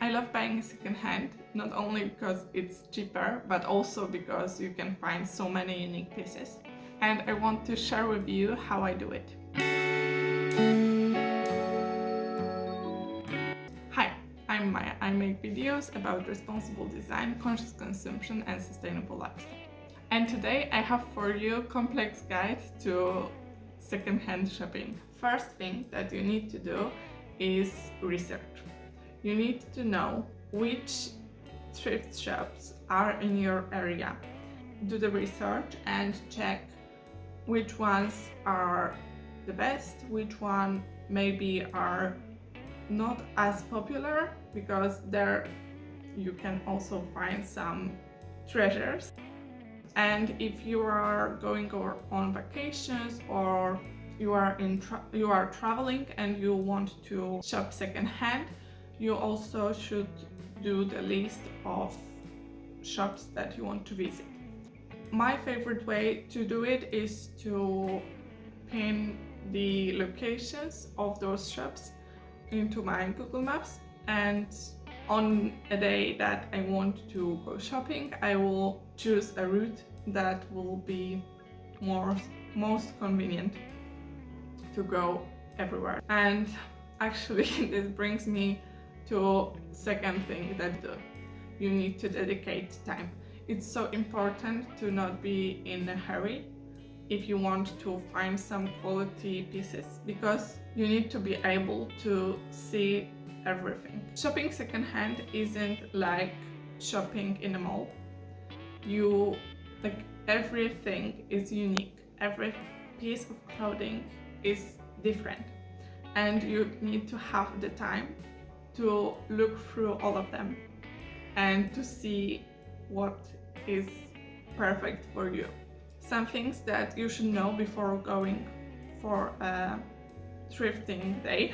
I love buying secondhand, not only because it's cheaper, but also because you can find so many unique pieces. And I want to share with you how I do it. Hi, I'm Maya. I make videos about responsible design, conscious consumption, and sustainable lifestyle. And today I have for you a complex guide to secondhand shopping. First thing that you need to do is research. You need to know which thrift shops are in your area. Do the research and check which ones are the best, which one maybe are not as popular, because there you can also find some treasures. And if you are going on vacations or you are traveling and you want to shop secondhand, you also should do the list of shops that you want to visit. My favorite way to do it is to pin the locations of those shops into my Google Maps, and on a day that I want to go shopping, I will choose a route that will be most convenient to go everywhere. And actually this brings me to second thing that you need to dedicate time. It's so important to not be in a hurry if you want to find some quality pieces, because you need to be able to see everything. Shopping secondhand isn't like shopping in a mall. Everything is unique. Every piece of clothing is different, and you need to have the time to look through all of them and to see what is perfect for you. Some things that you should know before going for a thrifting day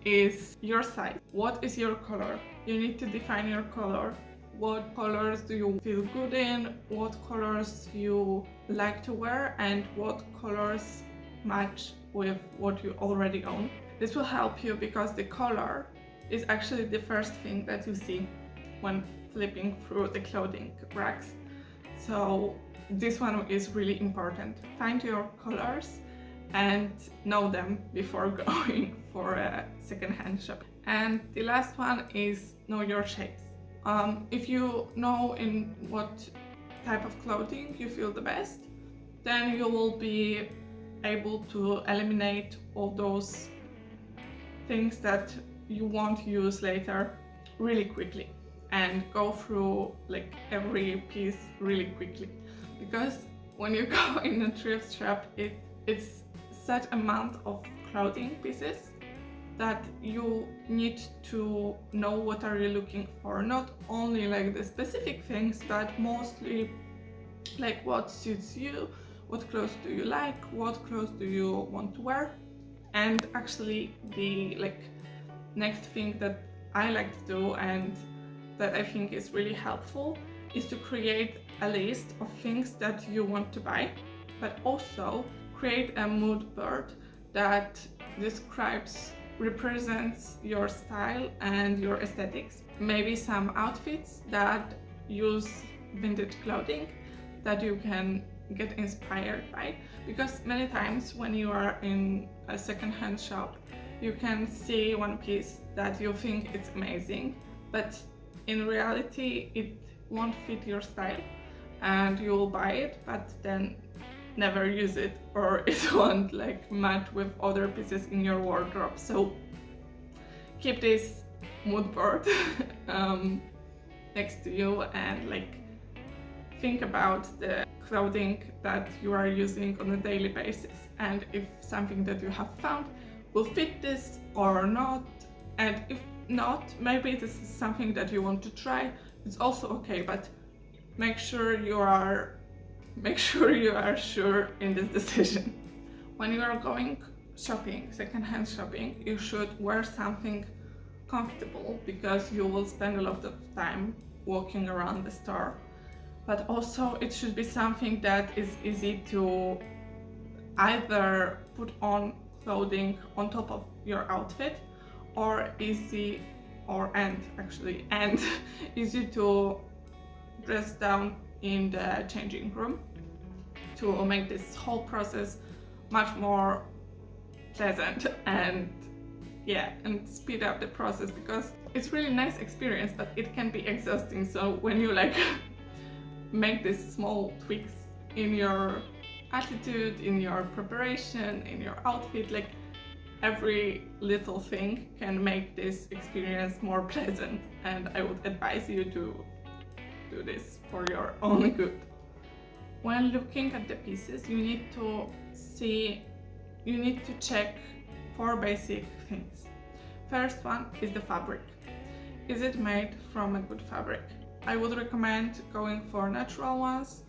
is your size. What is your color? You need to define your color. What colors do you feel good in? What colors you like to wear? And what colors match with what you already own? This will help you because the color is actually the first thing that you see when flipping through the clothing racks. So this one is really important. Find your colors and know them before going for a secondhand shop. And the last one is know your shapes. If you know in what type of clothing you feel the best, then you will be able to eliminate all those things that you won't use later really quickly and go through like every piece really quickly. Because when you go in a thrift shop, it's such amount of clothing pieces that you need to know what are you looking for. Not only like the specific things, but mostly like what suits you, what clothes do you like, what clothes do you want to wear. And actually the next thing that I like to do and that I think is really helpful is to create a list of things that you want to buy, but also create a mood board that represents your style and your aesthetics. Maybe some outfits that use vintage clothing that you can get inspired by, because many times when you are in a secondhand shop, you can see one piece that you think it's amazing, but in reality it won't fit your style and you'll buy it but then never use it, or it won't match with other pieces in your wardrobe. So keep this mood board next to you and think about the clothing that you are using on a daily basis, and if something that you have found will fit this or not. And if not, maybe this is something that you want to try, it's also okay, but make sure you are sure in this decision. When you are going shopping, secondhand shopping, you should wear something comfortable, because you will spend a lot of time walking around the store. But also it should be something that is easy to either put on clothing on top of your outfit, or easy and easy to dress down in the changing room to make this whole process much more pleasant and speed up the process, because it's really nice experience, but it can be exhausting. So when you like make these small tweaks in your attitude, in your preparation, in your outfit, like every little thing can make this experience more pleasant, and I would advise you to do this for your own good. When looking at the pieces, you need to check 4 basic things. First one is the fabric. Is it made from a good fabric? I would recommend going for natural ones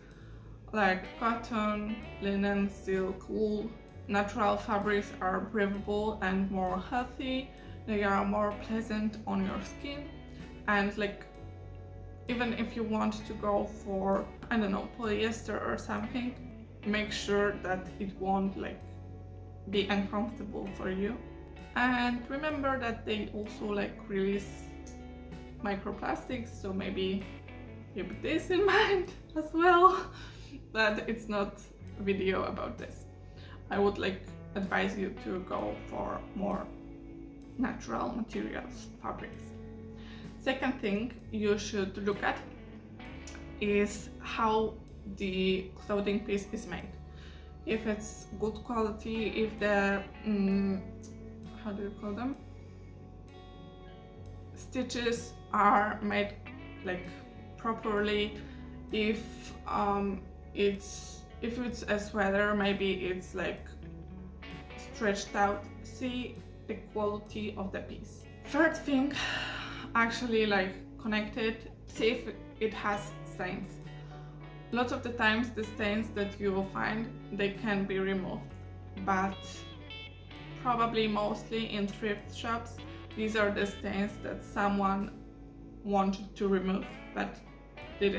like cotton, linen, silk, wool. Natural fabrics are breathable and more healthy. They are more pleasant on your skin, and like even if you want to go for, I don't know, polyester or something, make sure that it won't like be uncomfortable for you. And remember that they also like release microplastics, so maybe keep this in mind as well. But it's not a video about this. I would like advise you to go for more natural materials, fabrics. Second thing you should look at is how the clothing piece is made. If it's good quality, if the how do you call them, stitches are made like properly, if it's a sweater, maybe it's like stretched out. See the quality of the piece. Third thing, actually like connected, see if it has stains. Lots of the times the stains that you will find, they can be removed, but probably mostly in thrift shops, these are the stains that someone wanted to remove but it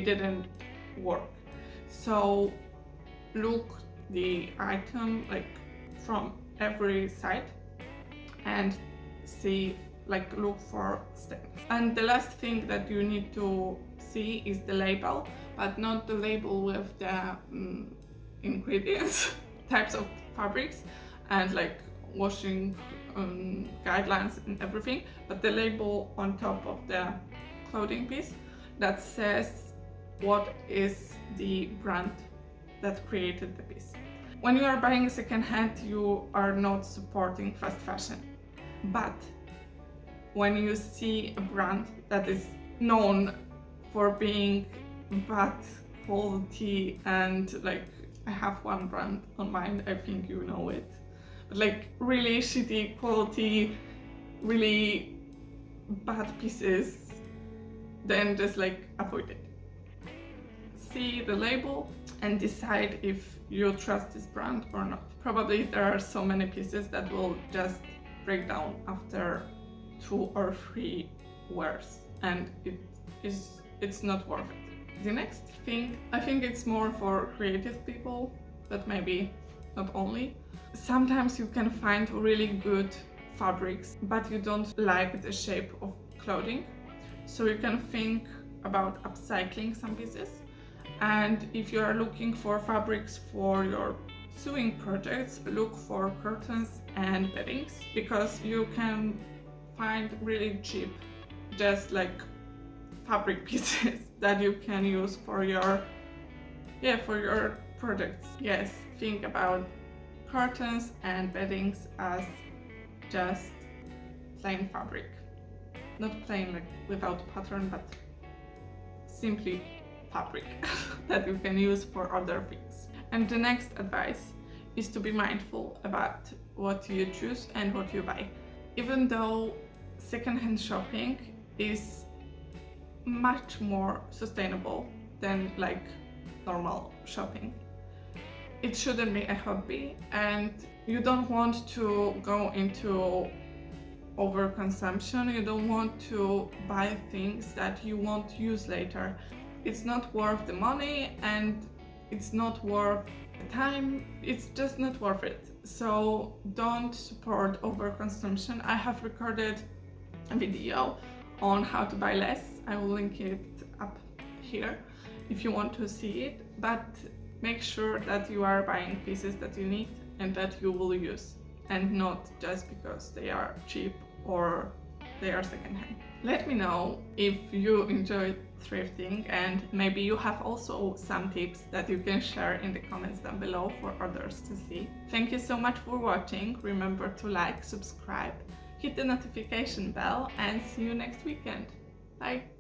didn't work. So look the item like from every side and see, like look for stains. And the last thing that you need to see is the label, but not the label with the ingredients, types of fabrics and like washing guidelines and everything, but the label on top of the clothing piece that says what is the brand that created the piece. When you are buying secondhand, you are not supporting fast fashion, but when you see a brand that is known for being bad quality, and like I have one brand on mind, I think you know it, but like really shitty quality, really bad pieces, then just like avoid it. See the label and decide if you trust this brand or not. Probably there are so many pieces that will just break down after 2 or 3 wears, and it's not worth it. The next thing, I think it's more for creative people, but maybe not only. Sometimes you can find really good fabrics, but you don't like the shape of clothing, so you can think about upcycling some pieces. And if you are looking for fabrics for your sewing projects, look for curtains and beddings, because you can find really cheap, just like fabric pieces that you can use for your projects. Yes, think about curtains and beddings as just plain fabric, not plain like without pattern, but simply fabric that you can use for other things. And the next advice is to be mindful about what you choose and what you buy. Even though secondhand shopping is much more sustainable than like normal shopping, it shouldn't be a hobby, and you don't want to go into overconsumption. You don't want to buy things that you won't use later. It's not worth the money and it's not worth the time. It's just not worth it. So don't support overconsumption. I have recorded a video on how to buy less. I will link it up here if you want to see it, but make sure that you are buying pieces that you need and that you will use, and not just because they are cheap or they are secondhand. Let me know if you enjoyed thrifting, and maybe you have also some tips that you can share in the comments down below for others to see. Thank you so much for watching. Remember to like, subscribe, hit the notification bell, and see you next weekend. Bye!